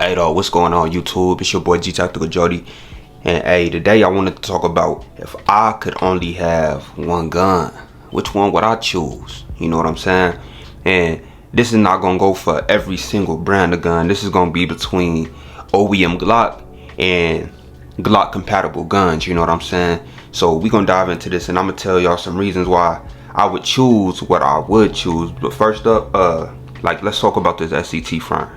Hey dog, what's going on YouTube? It's your boy G Tactical Jody. And hey, today I wanted to talk about if I could only have one gun, which one would I choose? You know what I'm saying? And this is not gonna go for every single brand of gun. This is gonna be between OEM Glock and Glock compatible guns, you know what I'm saying? So we gonna dive into this and I'm gonna tell y'all some reasons why I would choose what I would choose. But first up, let's talk about this SET frame.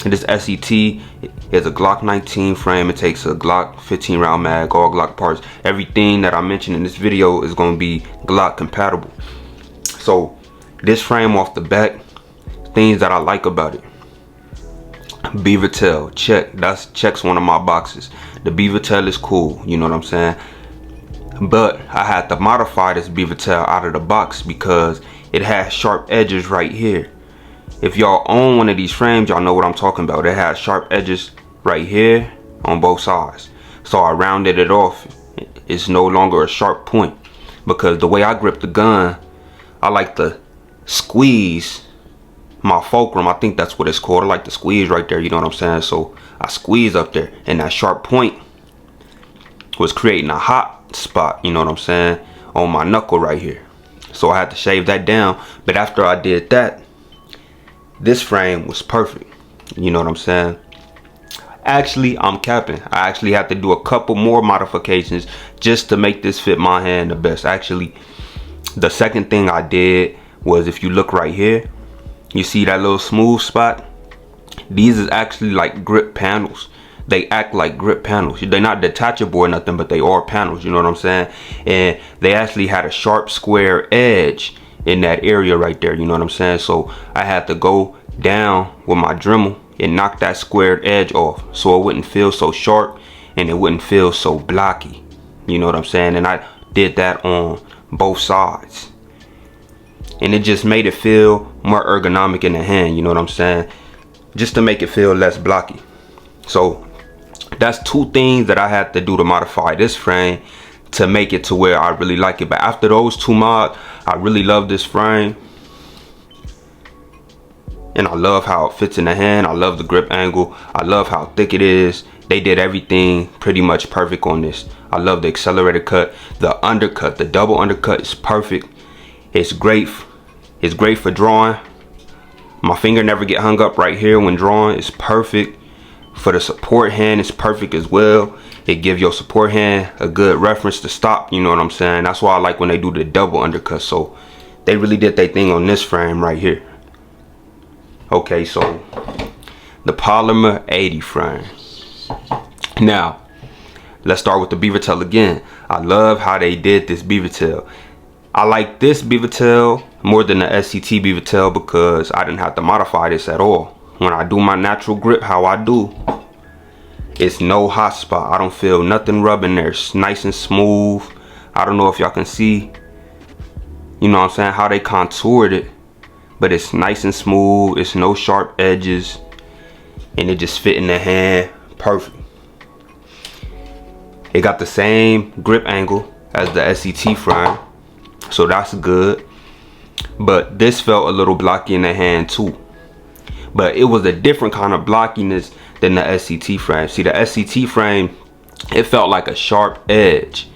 This SET is a Glock 19 frame. It takes a Glock 15 round mag, all Glock parts. Everything that I mentioned in this video is going to be Glock compatible. So this frame off the back, things that I like about it. Beaver tail, check. That checks one of my boxes. The beaver tail is cool, you know what I'm saying? But I had to modify this beaver tail out of the box because it has sharp edges right here. If y'all own one of these frames, y'all know what I'm talking about. It has sharp edges right here on both sides. So I rounded it off. It's no longer a sharp point because the way I grip the gun, I like to squeeze my fulcrum. I think that's what it's called. I like to squeeze right there, you know what I'm saying? So I squeeze up there and that sharp point was creating a hot spot, you know what I'm saying, on my knuckle right here. So I had to shave that down. But after I did that, this frame was perfect, you know what I'm saying? Actually, I'm capping. I actually had to do a couple more modifications just to make this fit my hand the best. Actually, the second thing I did was, if you look right here, you see that little smooth spot? These is actually like grip panels. They act like grip panels. They're not detachable or nothing, but they are panels, you know what I'm saying? And they actually had a sharp square edge in that area right there, you know what I'm saying? So I had to go down with my Dremel and knock that squared edge off so it wouldn't feel so sharp and it wouldn't feel so blocky, you know what I'm saying? And I did that on both sides and it just made it feel more ergonomic in the hand, you know what I'm saying? Just to make it feel less blocky. So that's two things that I had to do to modify this frame to make it to where I really like it. But after those two mods, I really love this frame. And I love how it fits in the hand. I love the grip angle. I love how thick it is. They did everything pretty much perfect on this. I love the accelerated cut. The undercut, the double undercut is perfect. It's great. It's great for drawing. My finger never get hung up right here when drawing. It's perfect. For the support hand, it's perfect as well. It gives your support hand a good reference to stop, you know what I'm saying? That's why I like when they do the double undercut. So they really did their thing on this frame right here. Okay, so the Polymer 80 frame. Now, let's start with the beaver tail again. I love how they did this beaver tail. I like this beaver tail more than the SCT beaver tail because I didn't have to modify this at all. When I do my natural grip how I do, it's no hot spot. I don't feel nothing rubbing there. It's nice and smooth. I don't know if y'all can see, you know what I'm saying, how they contoured it, but it's nice and smooth. It's no sharp edges and it just fit in the hand perfect. It got the same grip angle as the SCT frame, so that's good, but this felt a little blocky in the hand too. But it was a different kind of blockiness than the SCT frame. See, the SCT frame, it felt like a sharp edge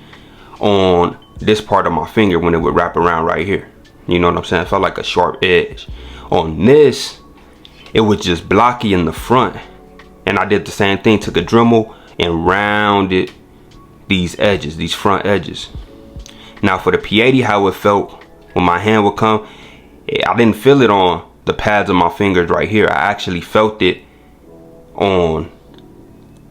on this part of my finger when it would wrap around right here. You know what I'm saying? It felt like a sharp edge. On this, it was just blocky in the front. And I did the same thing, took a Dremel and rounded these edges, these front edges. Now for the P80, how it felt when my hand would come, I didn't feel it on the pads of my fingers right here. I actually felt it on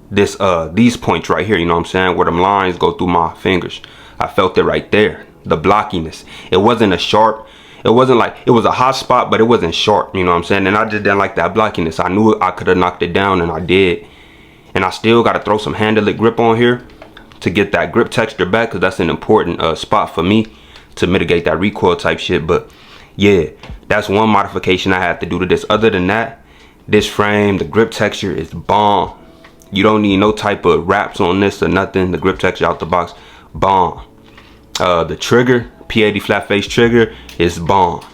this these points right here, you know what I'm saying, where them lines go through my fingers. I felt it right there, the blockiness. It wasn't a sharp, it wasn't like, it was a hot spot, but it wasn't sharp, you know what I'm saying? And I just didn't like that blockiness. I knew I could have knocked it down and I did. And I still got to throw some handle-it grip on here to get that grip texture back, because that's an important spot for me to mitigate that recoil type shit. But yeah, that's one modification I had to do to this. Other than that, this frame, the grip texture is bomb. You don't need no type of wraps on this or nothing. The grip texture out the box, bomb. The trigger, P80 flat face trigger, is bomb.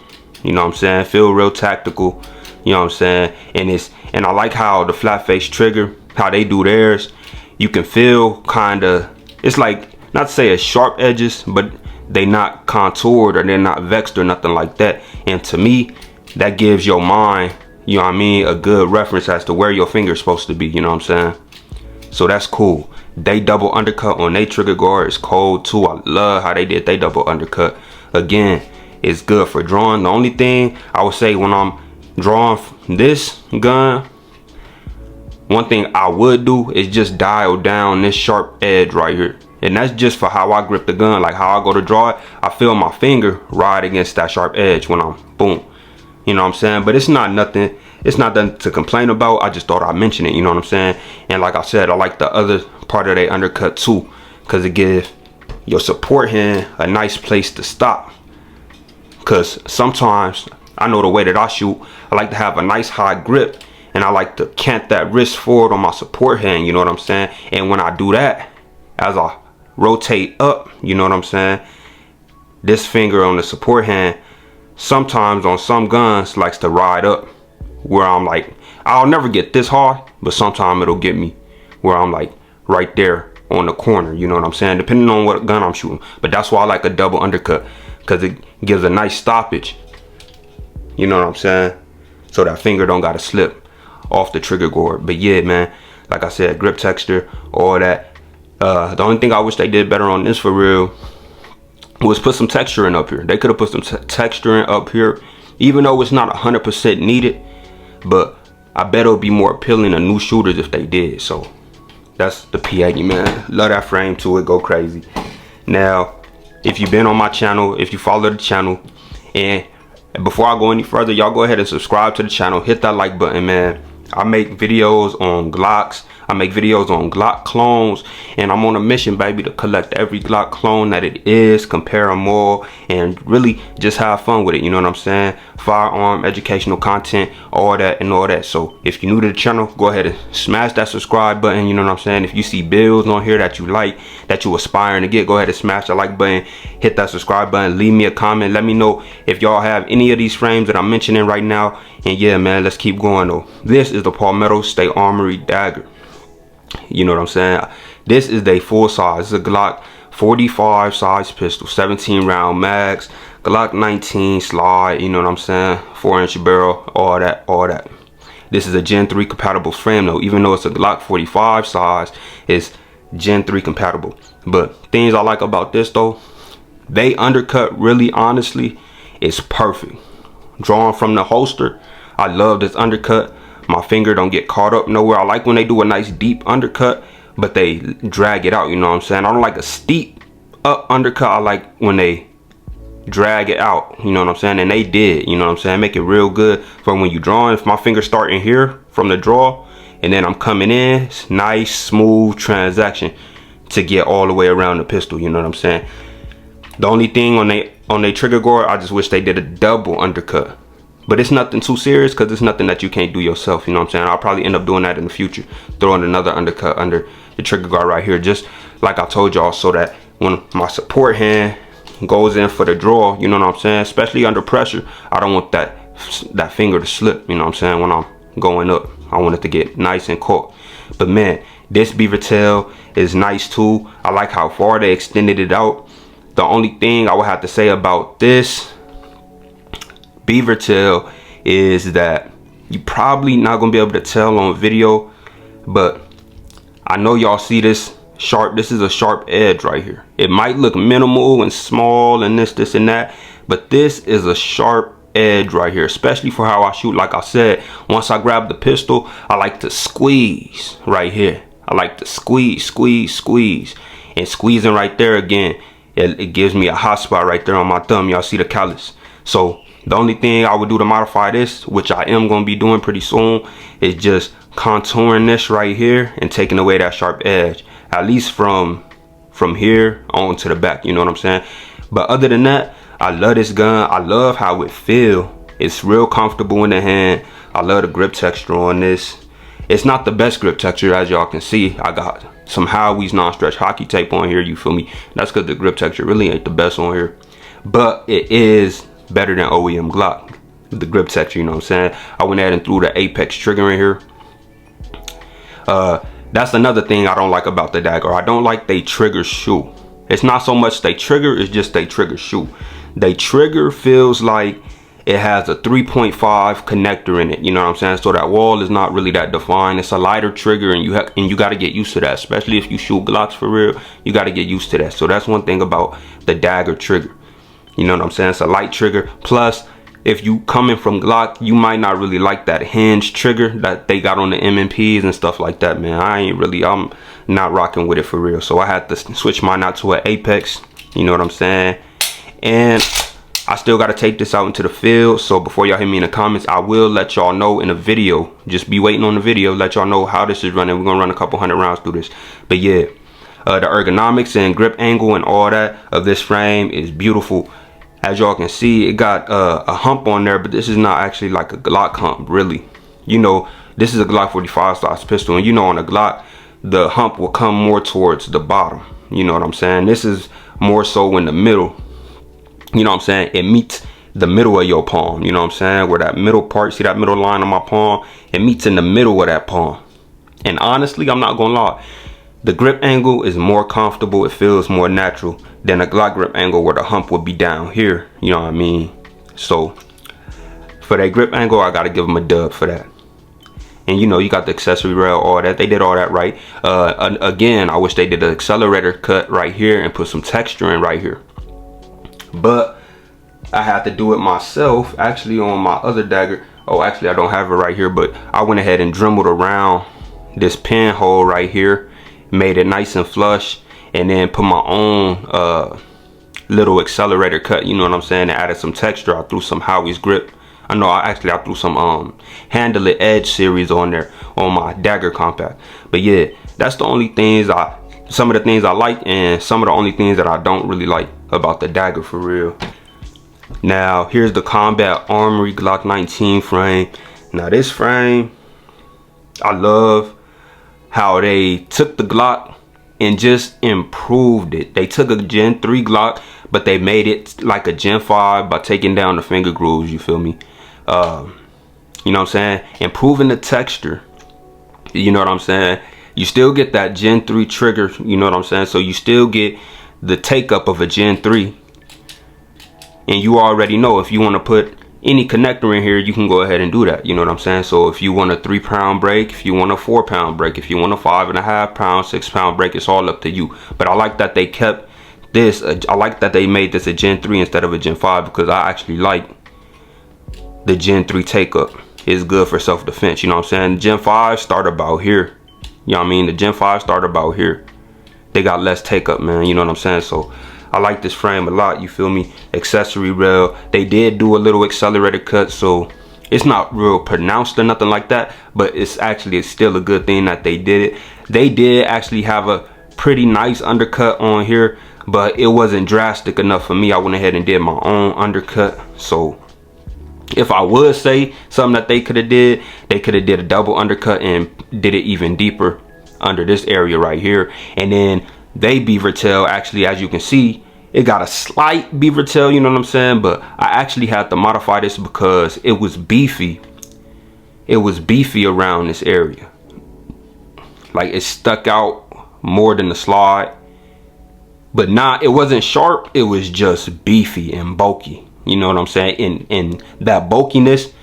You know what I'm saying? Feel real tactical. You know what I'm saying? And And I like how the flat face trigger, how they do theirs, you can feel kinda, it's like, not to say it's sharp edges, but they not contoured or they're not vexed or nothing like that. And to me, that gives your mind, you know what I mean, a good reference as to where your finger's supposed to be, you know what I'm saying? So that's cool. They double undercut on their trigger guard is cold too. I love how they did they double undercut. Again, it's good for drawing. The only thing I would say when I'm drawing this gun, one thing I would do is just dial down this sharp edge right here. And that's just for how I grip the gun. Like how I go to draw it, I feel my finger ride against that sharp edge when I'm boom. You know what I'm saying? But it's not nothing to complain about. I just thought I'd mention it, you know what I'm saying? And like I said, I like the other part of they undercut too, because it gives your support hand a nice place to stop. Because sometimes, I know the way that I shoot, I like to have a nice high grip, and I like to cant that wrist forward on my support hand, you know what I'm saying? And when I do that, as I rotate up, you know what I'm saying, this finger on the support hand, sometimes on some guns likes to ride up, where I'm like, I'll never get this hard, but sometimes it'll get me where I'm like right there on the corner, you know what I'm saying, depending on what gun I'm shooting. But that's why I like a double undercut, because it gives a nice stoppage, you know what I'm saying, so that finger don't gotta slip off the trigger guard. But yeah, man, like I said, grip texture, all that. The only thing I wish they did better on this for real was put some texturing up here. They could have put some texturing up here, even though it's not 100% needed, but I bet it'll be more appealing to new shooters if they did. So that's the P80, man. Love that frame to it, go crazy. Now, if you've been on my channel, if you follow the channel, and before I go any further, y'all go ahead and subscribe to the channel, hit that like button, man. I make videos on Glocks, I make videos on Glock clones, and I'm on a mission, baby, to collect every Glock clone that it is, compare them all, and really just have fun with it, you know what I'm saying? Firearm, educational content, all that and all that. So if you're new to the channel, go ahead and smash that subscribe button, you know what I'm saying? If you see builds on here that you like, that you aspiring to get, go ahead and smash that like button, hit that subscribe button, leave me a comment, let me know if y'all have any of these frames that I'm mentioning right now. And yeah, man, let's keep going though. This is the Palmetto State Armory dagger. You know what I'm saying? This is the full size. It's a Glock 45 size pistol, 17 round mags, Glock 19 slide, you know what I'm saying? 4-inch barrel, all that. This is a Gen 3 compatible frame though. Even though it's a Glock 45 size, it's Gen 3 compatible. But things I like about this though, they undercut really honestly is perfect. Drawn from the holster, I love this undercut. My finger don't get caught up nowhere. I like when they do a nice deep undercut, but they drag it out, you know what I'm saying? I don't like a steep up undercut. I like when they drag it out, you know what I'm saying? And they did, you know what I'm saying? Make it real good for when you drawing. If my finger starting here from the draw and then I'm coming in, it's nice smooth transaction to get all the way around the pistol, you know what I'm saying? The only thing on they trigger guard, I just wish they did a double undercut. But it's nothing too serious, because it's nothing that you can't do yourself, you know what I'm saying? I'll probably end up doing that in the future, throwing another undercut under the trigger guard right here, just like I told y'all, so that when my support hand goes in for the draw, you know what I'm saying, especially under pressure, I don't want that finger to slip, you know what I'm saying, when I'm going up. I want it to get nice and caught. But man, this beaver tail is nice too. I like how far they extended it out. The only thing I would have to say about this beaver tail is that you probably not gonna be able to tell on video, but I know y'all see this sharp, this is a sharp edge right here. It might look minimal and small and this and that, but this is a sharp edge right here, especially for how I shoot. Like I said, once I grab the pistol, I like to squeeze right here. I like to squeeze, and squeezing right there again, it gives me a hot spot right there on my thumb. Y'all see the callus. So the only thing I would do to modify this, which I am going to be doing pretty soon, is just contouring this right here and taking away that sharp edge, at least from here on to the back, you know what I'm saying? But other than that, I love this gun. I love how it feels. It's real comfortable in the hand. I love the grip texture on this. It's not the best grip texture, as y'all can see. I got some Howie's non-stretch hockey tape on here, you feel me? That's because the grip texture really ain't the best on here, but it is better than OEM Glock. the grip texture, you know what I'm saying? I went ahead and threw the apex trigger in here. That's another thing I don't like about the dagger. I don't like they trigger shoe. It's not so much they trigger, it's just they trigger shoe. They trigger feels like it has a 3.5 connector in it, you know what I'm saying? So that wall is not really that defined. It's a lighter trigger, and you got to get used to that, especially if you shoot Glocks for real. You got to get used to that. So that's one thing about the dagger trigger, you know what I'm saying? It's a light trigger. Plus, if you coming from Glock, you might not really like that hinge trigger that they got on the MMPs and stuff like that, man. I'm not rocking with it for real. So I had to switch mine out to an apex, you know what I'm saying? And I still got to take this out into the field. So before y'all hit me in the comments, I will let y'all know in a video. Just be waiting on the video, let y'all know how this is running. We're gonna run a couple hundred rounds through this. But yeah, the ergonomics and grip angle and all that of this frame is beautiful. As y'all can see, it got a hump on there, but this is not actually like a Glock hump, really. You know, this is a Glock 45 size pistol, and you know on a Glock, the hump will come more towards the bottom. You know what I'm saying? This is more so in the middle. You know what I'm saying? It meets the middle of your palm. You know what I'm saying? Where that middle part, see that middle line on my palm? It meets in the middle of that palm. And honestly, I'm not gonna lie. The grip angle is more comfortable. It feels more natural than a Glock grip angle where the hump would be down here. You know what I mean? So for that grip angle, I gotta give them a dub for that. And you know, you got the accessory rail, all that. They did all that right. Again, I wish they did the accelerator cut right here and put some texture in right here. But I had to do it myself, actually, on my other dagger. Oh, actually, I don't have it right here, but I went ahead and dremeled around this pinhole right here, made it nice and flush, and then put my own little accelerator cut, you know what I'm saying, and added some texture. I threw some Howie's grip. I threw some Handle It Edge series on there on my dagger compact. But yeah, that's the only things some of the things I like, and some of the only things that I don't really like about the dagger for real. Now here's the Combat Armory Glock 19 frame. Now this frame, I love how they took the Glock and just improved it. They took a Gen 3 Glock, but they made it like a Gen 5 by taking down the finger grooves, you feel me? You know what I'm saying? Improving the texture, you know what I'm saying? You still get that Gen 3 trigger, you know what I'm saying? So you still get the take up of a Gen 3. And you already know if you want to put any connector in here, you can go ahead and do that, you know what I'm saying? So if you want a 3-pound break, if you want a 4-pound break, if you want a 5.5-pound, 6-pound break, it's all up to you. But I like that they kept this, I like that they made this a Gen 3 instead of a Gen 5, because I actually like the Gen 3 take up. It's good for self-defense, you know what I'm saying? Gen 5 start about here. You know what I mean? The Gen 5 start about here. They got less take up, man, you know what I'm saying? So I like this frame a lot, you feel me? Accessory rail, they did do a little accelerator cut, so it's not real pronounced or nothing like that, but it's still a good thing that they did it. They did actually have a pretty nice undercut on here, but it wasn't drastic enough for me. I went ahead and did my own undercut. So if I would say something that they could have did, they could have did a double undercut and did it even deeper under this area right here. And then they beaver tail, actually, as you can see, it got a slight beaver tail, you know what I'm saying? But I actually had to modify this because it was beefy. It was beefy around this area. Like, it stuck out more than the slide. But it wasn't sharp, it was just beefy and bulky. You know what I'm saying? And that bulkiness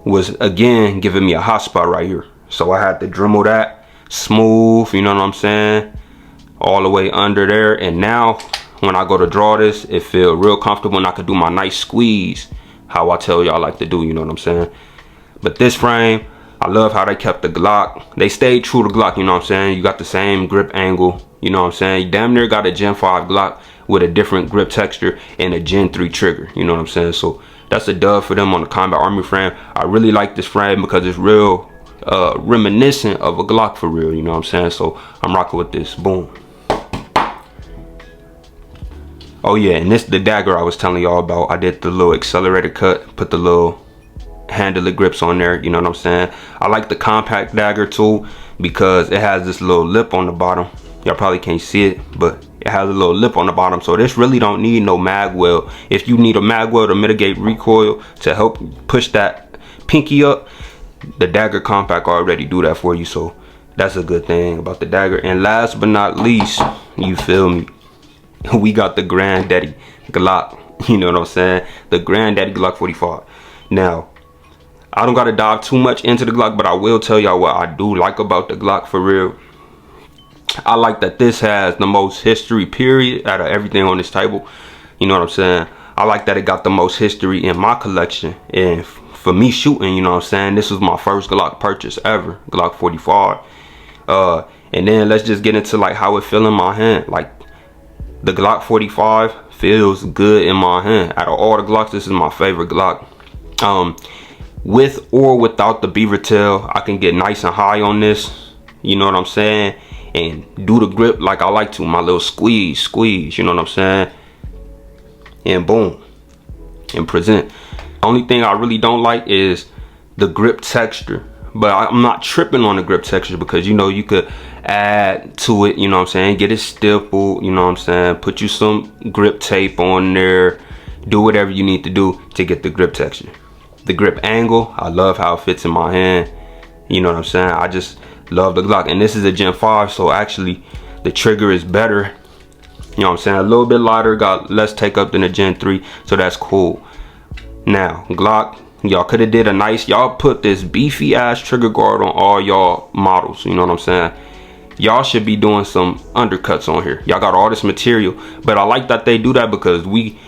was, again, giving me a hot spot right here. So I had to Dremel that smooth, you know what I'm saying? All the way under there. And now when I go to draw this, it feels real comfortable, and I could do my nice squeeze how I tell y'all like to do, you know what I'm saying? But this frame, I love how they kept the Glock. They stayed true to Glock, you know what I'm saying? You got the same grip angle, you know what I'm saying? You damn near got a Gen 5 Glock with a different grip texture and a Gen 3 trigger, you know what I'm saying? So that's a dub for them on the Combat Armory frame. I really like this frame because it's real reminiscent of a Glock for real, you know what I'm saying? So I'm rocking with this. Boom. Oh yeah, and this the dagger I was telling y'all about. I did the little accelerator cut, put the little Handle It grips on there, you know what I'm saying? I like the compact dagger too because it has this little lip on the bottom. Y'all probably can't see it, but It has a little lip on the bottom, so this really don't need no mag well. If you need a mag well to mitigate recoil to help push that pinky up, the dagger compact already do that for you, so that's a good thing about the dagger. And last but not least, you feel me, we got the granddaddy Glock. You know what I'm saying? The granddaddy Glock 45. Now, I don't gotta dive too much into the Glock, but I will tell y'all what I do like about the Glock for real. I like that this has the most history period out of everything on this table. You know what I'm saying? I like that it got the most history in my collection. And for me shooting, you know what I'm saying, this was my first Glock purchase ever, Glock 45. And then let's just get into like how it feel in my hand. Like the Glock 45 feels good in my hand. Out of all the Glocks, this is my favorite Glock. With or without the beaver tail, I can get nice and high on this, you know what I'm saying, and do the grip like I like to, my little squeeze, you know what I'm saying, and boom, and present. Only thing I really don't like is the grip texture, but I'm not tripping on the grip texture because, you know, you could add to it, you know what I'm saying, get it stippled, you know what I'm saying, put you some grip tape on there, do whatever you need to do to get the grip texture. The grip angle, I love how it fits in my hand, you know what I'm saying. I just love the Glock, and this is a Gen 5, so actually the trigger is better, you know what I'm saying, a little bit lighter, got less take up than a Gen 3, so that's cool. Now Glock, y'all could have did a nice, y'all put this beefy ass trigger guard on all y'all models, you know what I'm saying. Y'all should be doing some undercuts on here. Y'all got all this material, but I like that they do that because we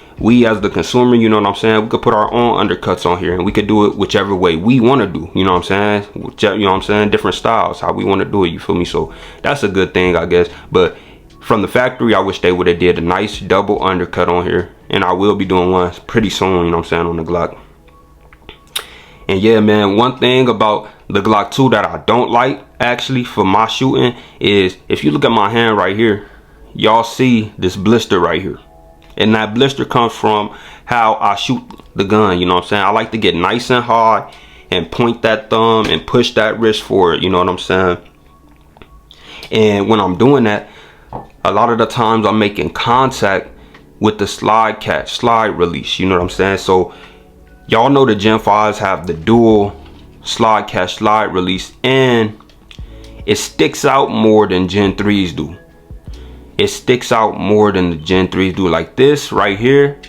as the consumer, you know what I'm saying, we could put our own undercuts on here and we could do it whichever way we want to do, you know what I'm saying, you know what I'm saying, different styles, how we want to do it, you feel me. So that's a good thing, I guess. But from the factory, I wish they would have did a nice double undercut on here, and I will be doing one pretty soon, you know what I'm saying, on the Glock. And yeah, man, one thing about the Glock 2 that I don't like actually for my shooting is, if you look at my hand right here, y'all see this blister right here. And that blister comes from how I shoot the gun, you know what I'm saying. I like to get nice and high and point that thumb and push that wrist forward, you know what I'm saying. And when I'm doing that, a lot of the times I'm making contact with the slide catch, slide release, you know what I'm saying. So y'all know the Gen 5s have the dual slide catch, slide release, and it sticks out more than Gen 3s do. It sticks out more than the Gen 3s do. Like this right here,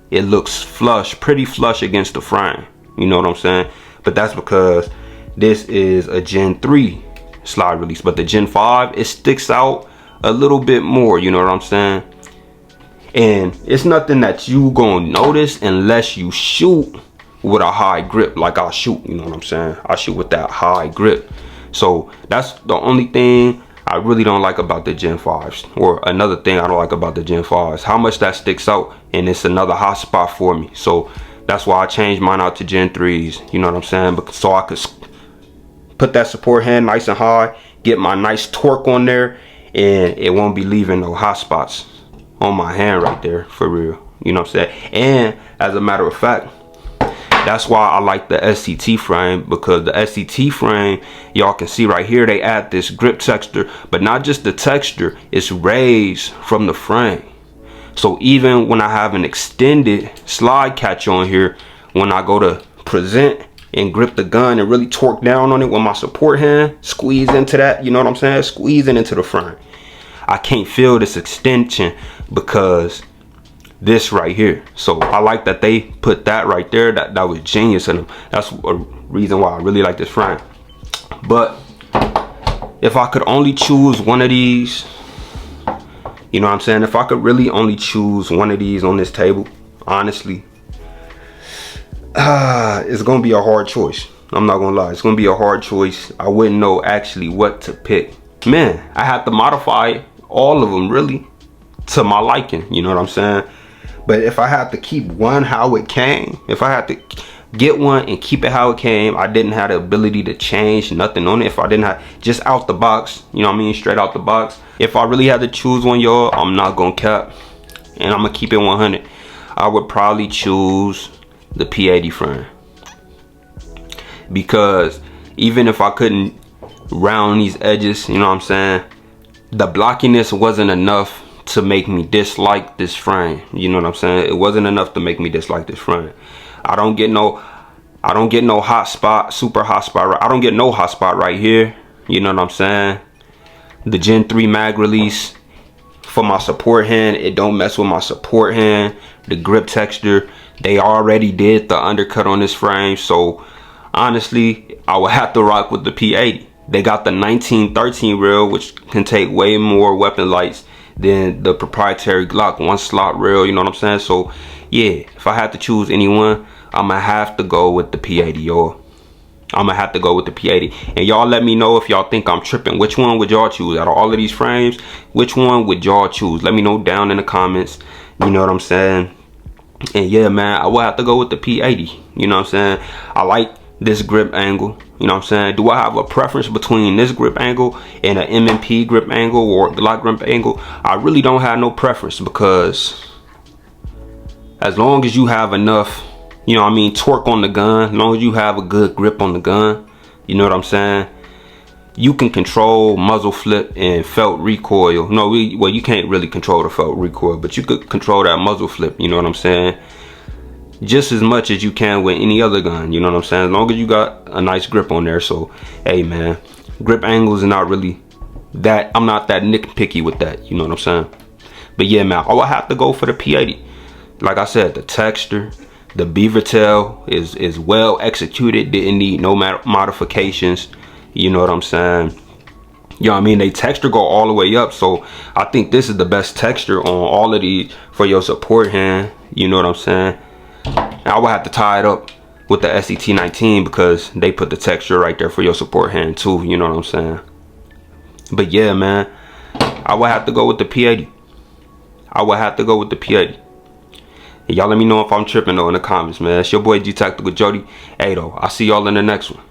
it looks flush, pretty flush against the frame, you know what I'm saying. But that's because this is a Gen 3 slide release, but the Gen 5, it sticks out a little bit more, you know what I'm saying. And it's nothing that you gonna notice unless you shoot with a high grip like I shoot, you know what I'm saying. I shoot with that high grip. So that's the only thing I really don't like about the Gen 5s. Or another thing I don't like about the Gen 5s, how much that sticks out, and it's another hot spot for me. So that's why I changed mine out to Gen 3s, you know what I'm saying, because so I could put that support hand nice and high, get my nice torque on there, and it won't be leaving no hot spots on my hand right there, for real, you know what I'm saying. And as a matter of fact, that's why I like the SCT frame, because the SCT frame, y'all can see right here, they add this grip texture, but not just the texture, it's raised from the frame. So even when I have an extended slide catch on here, when I go to present and grip the gun and really torque down on it with my support hand, squeeze into that, you know what I'm saying, squeezing into the frame, I can't feel this extension because this right here. So I like that they put that right there. That was genius in them. That's a reason why I really like this frame. But if I could only choose one of these, you know what I'm saying, if I could really only choose one of these on this table, honestly, it's gonna be a hard choice. I'm not gonna lie, it's gonna be a hard choice. I wouldn't know actually what to pick. Man, I had to modify all of them really to my liking, you know what I'm saying. But if I had to keep one how it came, if I had to get one and keep it how it came, I didn't have the ability to change nothing on it. If I didn't have, just out the box, you know what I mean, straight out the box, if I really had to choose one, y'all, I'm not gonna cap, and I'm gonna keep it 100. I would probably choose the P80 frame, because even if I couldn't round these edges, you know what I'm saying, the blockiness wasn't enough to make me dislike this frame. You know what I'm saying? It wasn't enough to make me dislike this frame. I don't get no hot spot, super hot spot. I don't get no hot spot right here. You know what I'm saying? The Gen 3 mag release for my support hand, it don't mess with my support hand. The grip texture, they already did the undercut on this frame, so honestly I would have to rock with the P80. They got the 1913 reel, which can take way more weapon lights than the proprietary Glock 1 slot reel. You know what I'm saying? So yeah, if I had to choose anyone, I'ma have to go with the P80, y'all. I'ma have to go with the P80. And y'all let me know if y'all think I'm tripping. Which one would y'all choose out of all of these frames? Which one would y'all choose? Let me know down in the comments. You know what I'm saying? And yeah, man, I will have to go with the P80. You know what I'm saying? I like this grip angle. You know what I'm saying? Do I have a preference between this grip angle and an M&P grip angle or Glock grip angle? I really don't have no preference, because as long as you have enough, you know what I mean, torque on the gun, as long as you have a good grip on the gun, you know what I'm saying, you can control muzzle flip and felt recoil. No, well, you can't really control the felt recoil, but you could control that muzzle flip, you know what I'm saying, just as much as you can with any other gun, you know what I'm saying, as long as you got a nice grip on there. So hey man, grip angles are not really that, I'm not that nitpicky with that, you know what I'm saying. But yeah, man, I will have to go for the P80. Like I said, the texture, the beaver tail is well executed, didn't need no modifications, you know what I'm saying. You know what I mean, they texture go all the way up, so I think this is the best texture on all of these for your support hand, you know what I'm saying. I will have to tie it up with the SET19 because they put the texture right there for your support hand too, you know what I'm saying. But yeah, man, I will have to go with the P80. I will have to go with the P80. Y'all let me know if I'm tripping though in the comments, man. It's your boy G Tactical Jody. Hey though, I'll see y'all in the next one.